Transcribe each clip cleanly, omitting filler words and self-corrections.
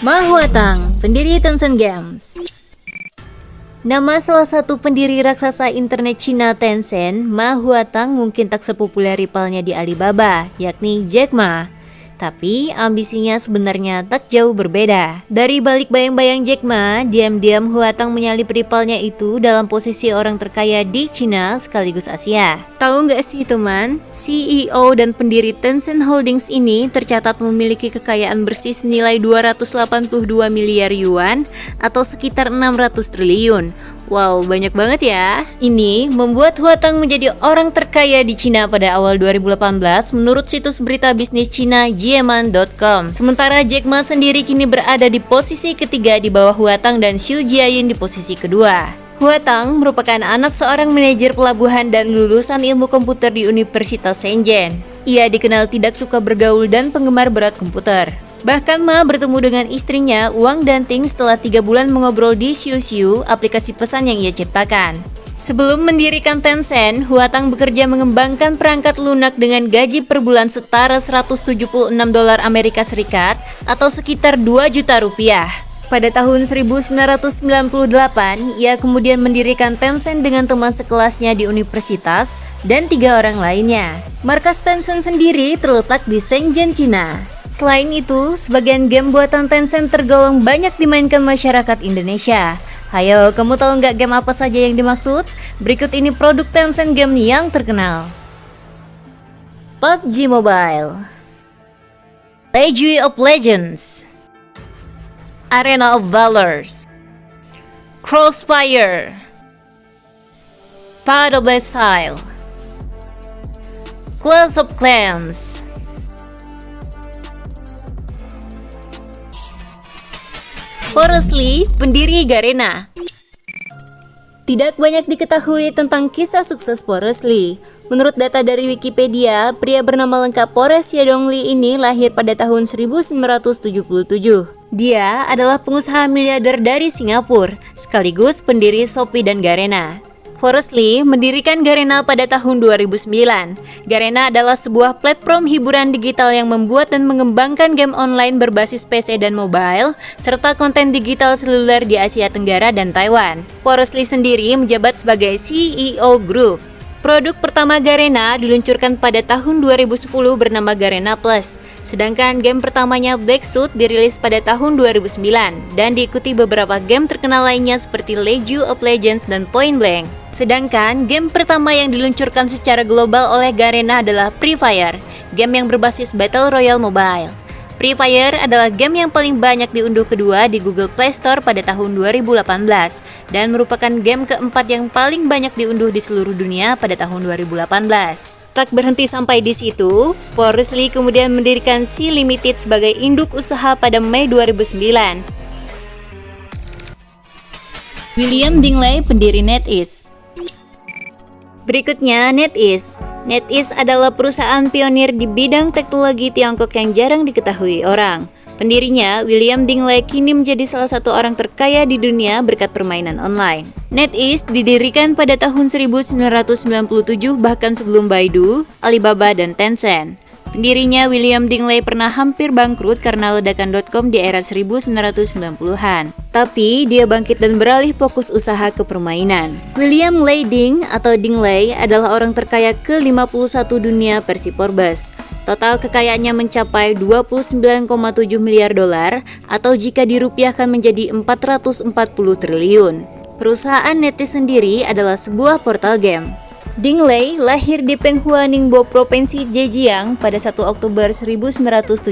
Ma Huatang, pendiri Tencent Games. Nama salah satu pendiri raksasa internet Cina Tencent, Ma Huatang mungkin tak sepopuler rivalnya di Alibaba, yakni Jack Ma. Tapi ambisinya sebenarnya tak jauh berbeda. Dari balik bayang-bayang Jack Ma, diam-diam Huatang menyalip rivalnya itu dalam posisi orang terkaya di Cina sekaligus Asia. Tahu nggak sih teman, CEO dan pendiri Tencent Holdings ini tercatat memiliki kekayaan bersih senilai 282 miliar yuan atau sekitar 600 triliun. Wow, banyak banget ya. Ini membuat Huatang menjadi orang terkaya di Cina pada awal 2018 menurut situs berita bisnis Cina Jiaman.com. Sementara Jack Ma sendiri kini berada di posisi ketiga di bawah Huatang dan Xu Jiayin di posisi kedua. Huatang merupakan anak seorang manajer pelabuhan dan lulusan ilmu komputer di Universitas Shenzhen. Ia dikenal tidak suka bergaul dan penggemar berat komputer. Bahkan Ma bertemu dengan istrinya Wang Danting setelah 3 bulan mengobrol di Xiu, aplikasi pesan yang ia ciptakan. Sebelum mendirikan Tencent, Huatang bekerja mengembangkan perangkat lunak dengan gaji per bulan setara 176 dolar Amerika Serikat atau sekitar 2 juta rupiah. Pada tahun 1998, ia kemudian mendirikan Tencent dengan teman sekelasnya di universitas dan 3 orang lainnya. Markas Tencent sendiri terletak di Shenzhen, Cina. Selain itu, sebagian game buatan Tencent tergolong banyak dimainkan masyarakat Indonesia. Ayo, kamu tahu nggak game apa saja yang dimaksud? Berikut ini produk Tencent game yang terkenal. PUBG Mobile, League of Legends, Arena of Valors, Crossfire, Path of Exile, Clash of Clans, Forrest Li, pendiri Garena. Tidak banyak diketahui tentang kisah sukses Forrest Li. Menurut data dari Wikipedia, pria bernama lengkap Forrest Yadong Li ini lahir pada tahun 1977. Dia adalah pengusaha miliarder dari Singapura, sekaligus pendiri Shopee dan Garena. Forrest Li mendirikan Garena pada tahun 2009. Garena adalah sebuah platform hiburan digital yang membuat dan mengembangkan game online berbasis PC dan mobile, serta konten digital seluler di Asia Tenggara dan Taiwan. Forrest Li sendiri menjabat sebagai CEO Group. Produk pertama Garena diluncurkan pada tahun 2010 bernama Garena Plus, sedangkan game pertamanya Blacksuit dirilis pada tahun 2009 dan diikuti beberapa game terkenal lainnya seperti League of Legends dan Point Blank. Sedangkan game pertama yang diluncurkan secara global oleh Garena adalah Free Fire, game yang berbasis Battle Royale Mobile. Free Fire adalah game yang paling banyak diunduh kedua di Google Play Store pada tahun 2018 dan merupakan game keempat yang paling banyak diunduh di seluruh dunia pada tahun 2018. Tak berhenti sampai di situ, Forrest Li kemudian mendirikan Sea Limited sebagai induk usaha pada Mei 2009. William Dingley, pendiri NetEase. Berikutnya NetEase. NetEase adalah perusahaan pionir di bidang teknologi Tiongkok yang jarang diketahui orang. Pendirinya, William Dingley, kini menjadi salah satu orang terkaya di dunia berkat permainan online. NetEase didirikan pada tahun 1997 bahkan sebelum Baidu, Alibaba, dan Tencent. Pendirinya, William Dingley, pernah hampir bangkrut karena ledakan .com di era 1990-an. Tapi, dia bangkit dan beralih fokus usaha ke permainan. William Lei Ding atau Dingley adalah orang terkaya ke-51 dunia versi Forbes. Total kekayaannya mencapai 29,7 miliar dolar atau jika dirupiahkan menjadi 440 triliun. Perusahaan NetEase sendiri adalah sebuah portal game. Dingley lahir di Penghua Ningbo, Provinsi Zhejiang pada 1 Oktober 1971.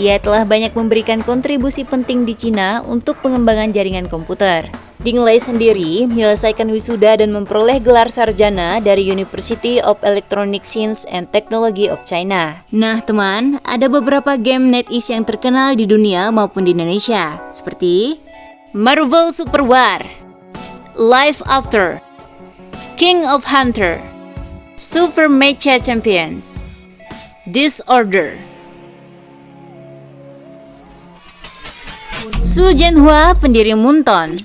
Ia telah banyak memberikan kontribusi penting di Cina untuk pengembangan jaringan komputer. Dingley sendiri menyelesaikan wisuda dan memperoleh gelar sarjana dari University of Electronic Science and Technology of China. Nah teman, ada beberapa game NetEase yang terkenal di dunia maupun di Indonesia, seperti Marvel Super War, Life After, King of Hunter, Super Mecha Champions, Disorder. Su Jianhua, pendiri Moonton.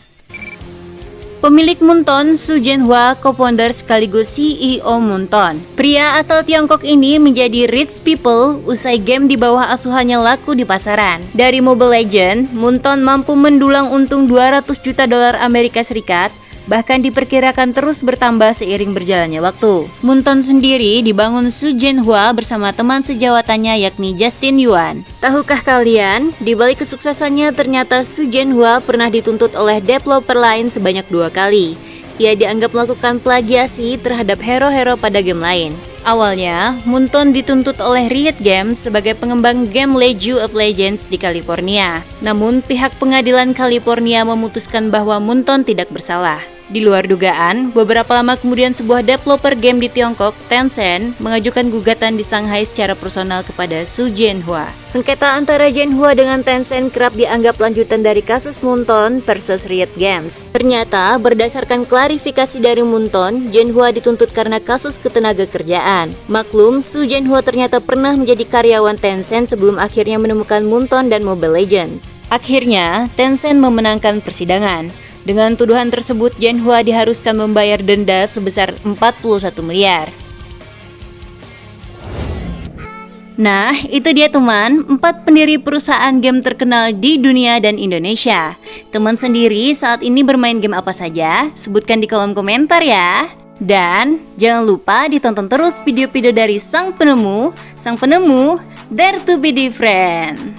Pemilik Moonton, Su Jianhua, co-founder sekaligus CEO Moonton. Pria asal Tiongkok ini menjadi rich people usai game di bawah asuhannya laku di pasaran. Dari Mobile Legends, Moonton mampu mendulang untung 200 juta dolar Amerika Serikat, bahkan diperkirakan terus bertambah seiring berjalannya waktu. Moonton sendiri dibangun Su Jianhua bersama teman sejawatannya yakni Justin Yuan. Tahukah kalian, di balik kesuksesannya ternyata Su Jianhua pernah dituntut oleh developer lain sebanyak 2 kali. Ia dianggap melakukan plagiasi terhadap hero-hero pada game lain. Awalnya, Moonton dituntut oleh Riot Games sebagai pengembang game League of Legends di California. Namun, pihak pengadilan California memutuskan bahwa Moonton tidak bersalah. Di luar dugaan, beberapa lama kemudian sebuah developer game di Tiongkok, Tencent, mengajukan gugatan di Shanghai secara personal kepada Su Jianhua. Sengketa antara Jianhua dengan Tencent kerap dianggap lanjutan dari kasus Moonton versus Riot Games. Ternyata, berdasarkan klarifikasi dari Moonton, Jianhua dituntut karena kasus ketenaga kerjaan. Maklum, Su Jianhua ternyata pernah menjadi karyawan Tencent sebelum akhirnya menemukan Moonton dan Mobile Legends. Akhirnya, Tencent memenangkan persidangan. Dengan tuduhan tersebut, Jianhua diharuskan membayar denda sebesar 41 miliar. Nah, itu dia teman, 4 pendiri perusahaan game terkenal di dunia dan Indonesia. Teman sendiri saat ini bermain game apa saja? Sebutkan di kolom komentar ya. Dan jangan lupa ditonton terus video-video dari sang penemu, Dare to be Different.